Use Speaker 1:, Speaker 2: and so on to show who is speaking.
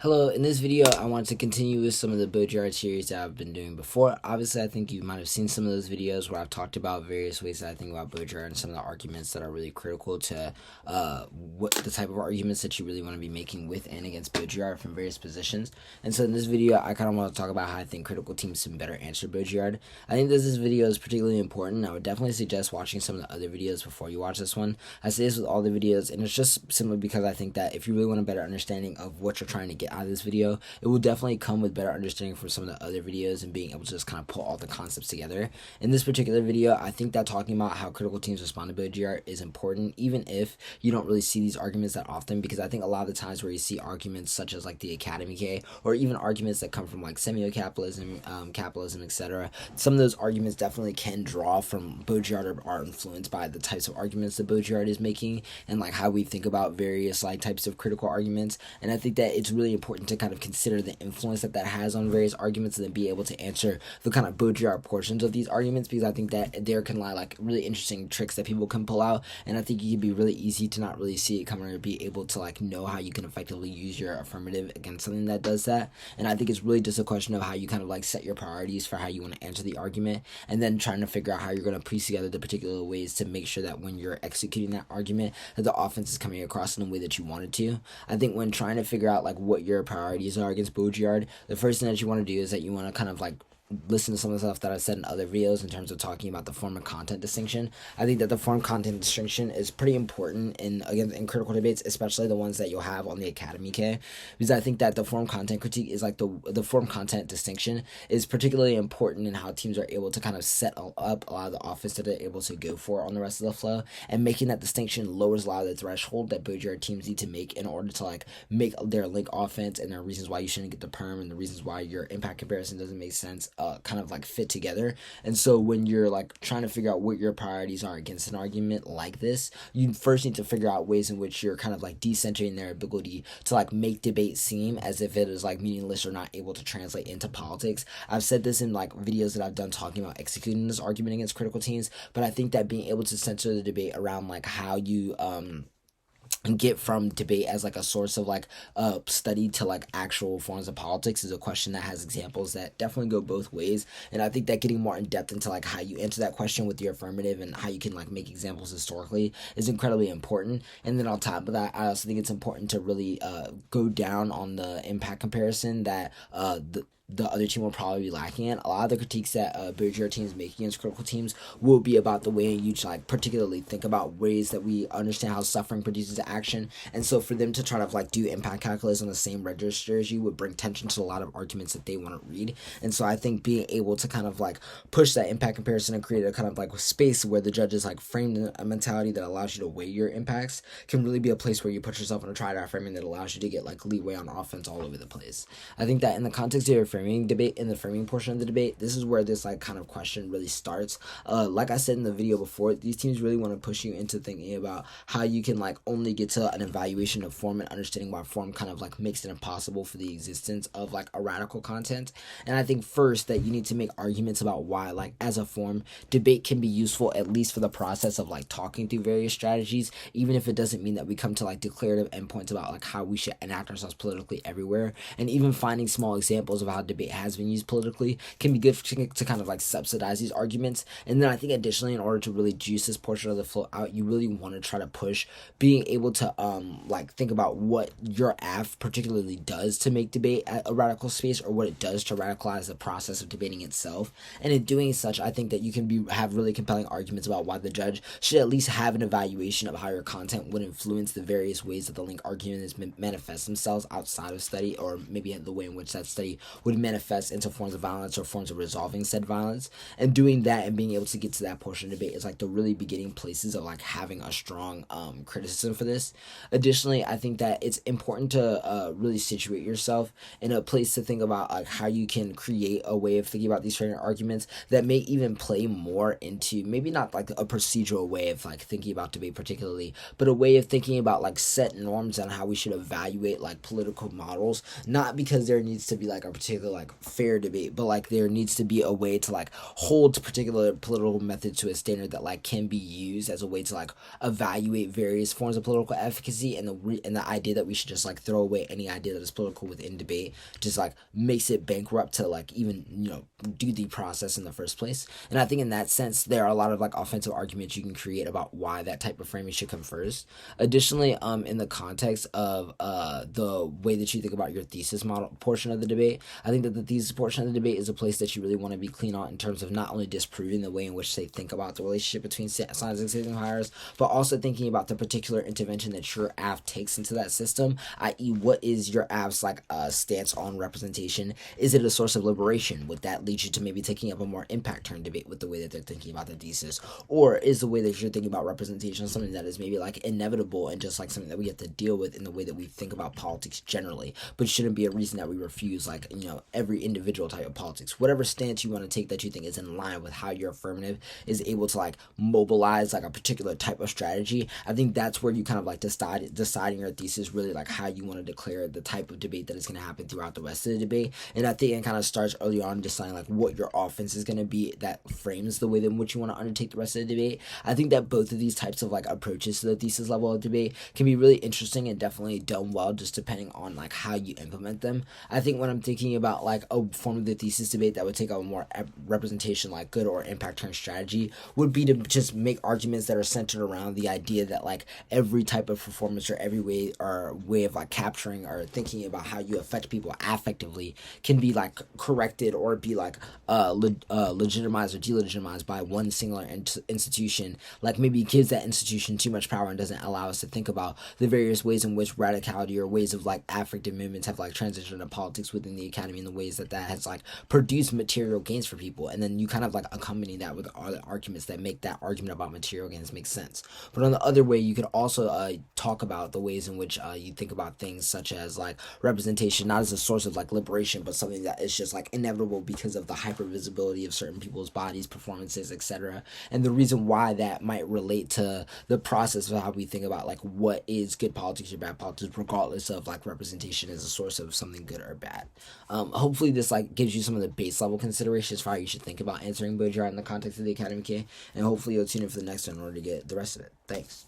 Speaker 1: Hello, in this video I want to continue with some of the Baudrillard series that I've been doing before. Obviously, I think you might have seen some of those videos where I've talked about various ways that I think about Baudrillard and some of the arguments that are really critical to what the type of arguments that you really want to be making with and against Baudrillard from various positions. And so in this video, I kind of want to talk about how I think critical teams can better answer Baudrillard. I think that this video is particularly important. I would definitely suggest watching some of the other videos before you watch this one. I say this with all the videos, and it's just simply because I think that if you really want a better understanding of what you're trying to get out of this video, it will definitely come with better understanding from some of the other videos and being able to just kind of pull all the concepts together. In this particular video, I think that talking about how critical teams respond to Baudrillard is important, even if you don't really see these arguments that often, because I think a lot of the times where you see arguments such as like the Academy K, or even arguments that come from like Semiocapitalism, capitalism, etc., some of those arguments definitely can draw from Baudrillard or are influenced by the types of arguments that Baudrillard is making and like how we think about various like types of critical arguments. And I think that it's really important to kind of consider the influence that that has on various arguments and then be able to answer the kind of Baudrillard portions of these arguments, because I think that there can lie like really interesting tricks that people can pull out, and I think it can be really easy to not really see it coming or be able to like know how you can effectively use your affirmative against something that does that. And I think it's really just a question of how you kind of like set your priorities for how you want to answer the argument, and then trying to figure out how you're going to piece together the particular ways to make sure that when you're executing that argument that the offense is coming across in the way that you want it to. I think when trying to figure out like what your priorities are against Baudrillard, the first thing that you want to do is that you want to kind of like listen to some of the stuff that I've said in other videos in terms of talking about the form and content distinction. I think that the form content distinction is pretty important in critical debates, especially the ones that you'll have on the Academy K, because I think that the form content critique is like the form content distinction is particularly important in how teams are able to kind of set up a lot of the offense that they're able to go for on the rest of the flow, and making that distinction lowers a lot of the threshold that Baudrillard teams need to make in order to like make their link offense and their reasons why you shouldn't get the perm and the reasons why your impact comparison doesn't make sense kind of like fit together. And so when you're like trying to figure out what your priorities are against an argument like this, you first need to figure out ways in which you're kind of like decentering their ability to like make debate seem as if it is like meaningless or not able to translate into politics. I've said this in like videos that I've done talking about executing this argument against critical teams, but I think that being able to center the debate around like how you get from debate as like a source of like study to like actual forms of politics is a question that has examples that definitely go both ways. And I think that getting more in depth into like how you answer that question with your affirmative and how you can like make examples historically is incredibly important. And then on top of that, I also think it's important to really go down on the impact comparison that the other team will probably be lacking in. A lot of the critiques that Baudrillard teams make against critical teams will be about the way you like particularly think about ways that we understand how suffering produces action. And so for them to try to like do impact calculus on the same register as you would bring tension to a lot of arguments that they want to read. And so I think being able to kind of like push that impact comparison and create a kind of like space where the judges like framed a mentality that allows you to weigh your impacts can really be a place where you put yourself in a try-to framing that allows you to get like leeway on offense all over the place. I think that in the context of your framing debate, in the framing portion of the debate, this is where this like kind of question really starts. Like I said in the video before, these teams really want to push you into thinking about how you can like only get to an evaluation of form and understanding why form kind of like makes it impossible for the existence of like a radical content. And I think first that you need to make arguments about why like as a form debate can be useful, at least for the process of like talking through various strategies, even if it doesn't mean that we come to like declarative endpoints about like how we should enact ourselves politically everywhere. And even finding small examples of how debate has been used politically can be good to kind of like subsidize these arguments. And then I think additionally, in order to really juice this portion of the flow out, you really want to try to push being able to like think about what your AF particularly does to make debate a radical space, or what it does to radicalize the process of debating itself. And in doing such, I think that you can have really compelling arguments about why the judge should at least have an evaluation of how your content would influence the various ways that the link arguments manifest themselves outside of study, or maybe the way in which that study would manifest into forms of violence or forms of resolving said violence. And doing that and being able to get to that portion of debate is like the really beginning places of like having a strong criticism for this. Additionally, I think that it's important to really situate yourself in a place to think about like how you can create a way of thinking about these certain arguments that may even play more into maybe not like a procedural way of like thinking about debate particularly, but a way of thinking about like set norms on how we should evaluate like political models, not because there needs to be like a particular particular like fair debate, but like there needs to be a way to like hold particular political methods to a standard that like can be used as a way to like evaluate various forms of political efficacy, and the idea that we should just like throw away any idea that is political within debate just like makes it bankrupt to like even do the process in the first place. And I think in that sense there are a lot of like offensive arguments you can create about why that type of framing should come first. Additionally, in the context of the way that you think about your thesis model portion of the debate, I think that the thesis portion of the debate is a place that you really want to be clean on in terms of not only disproving the way in which they think about the relationship between science and signifiers, but also thinking about the particular intervention that your app takes into that system, i.e. what is your app's like stance on representation? Is it a source of liberation? Would that lead you to maybe taking up a more impact turn debate with the way that they're thinking about the thesis? Or is the way that you're thinking about representation something that is maybe like inevitable and just like something that we have to deal with in the way that we think about politics generally, but shouldn't be a reason that we refuse like every individual type of politics? Whatever stance you want to take that you think is in line with how your affirmative is able to like mobilize like a particular type of strategy, I think that's where you kind of like deciding your thesis, really like how you want to declare the type of debate that is going to happen throughout the rest of the debate. And I think it kind of starts early on deciding like what your offense is going to be that frames the way in which you want to undertake the rest of the debate. I think that both of these types of like approaches to the thesis level of debate can be really interesting and definitely done well, just depending on like how you implement them. I think when I'm thinking about like a form of the thesis debate that would take a more representation like good or impact turn strategy would be to just make arguments that are centered around the idea that like every type of performance or every way of like capturing or thinking about how you affect people affectively can be like corrected or be like legitimized or delegitimized by one singular institution, like maybe gives that institution too much power and doesn't allow us to think about the various ways in which radicality or ways of like affective movements have like transitioned into politics within the academy in the ways that has like produced material gains for people. And then you kind of like accompany that with other arguments that make that argument about material gains make sense. But on the other way, you could also talk about the ways in which you think about things such as like representation not as a source of like liberation, but something that is just like inevitable because of the hypervisibility of certain people's bodies, performances, etc. And the reason why that might relate to the process of how we think about like what is good politics or bad politics, regardless of like representation as a source of something good or bad. Hopefully this like gives you some of the base level considerations for how you should think about answering Baudrillard in the context of the academic K, and hopefully you'll tune in for the next one in order to get the rest of it. Thanks.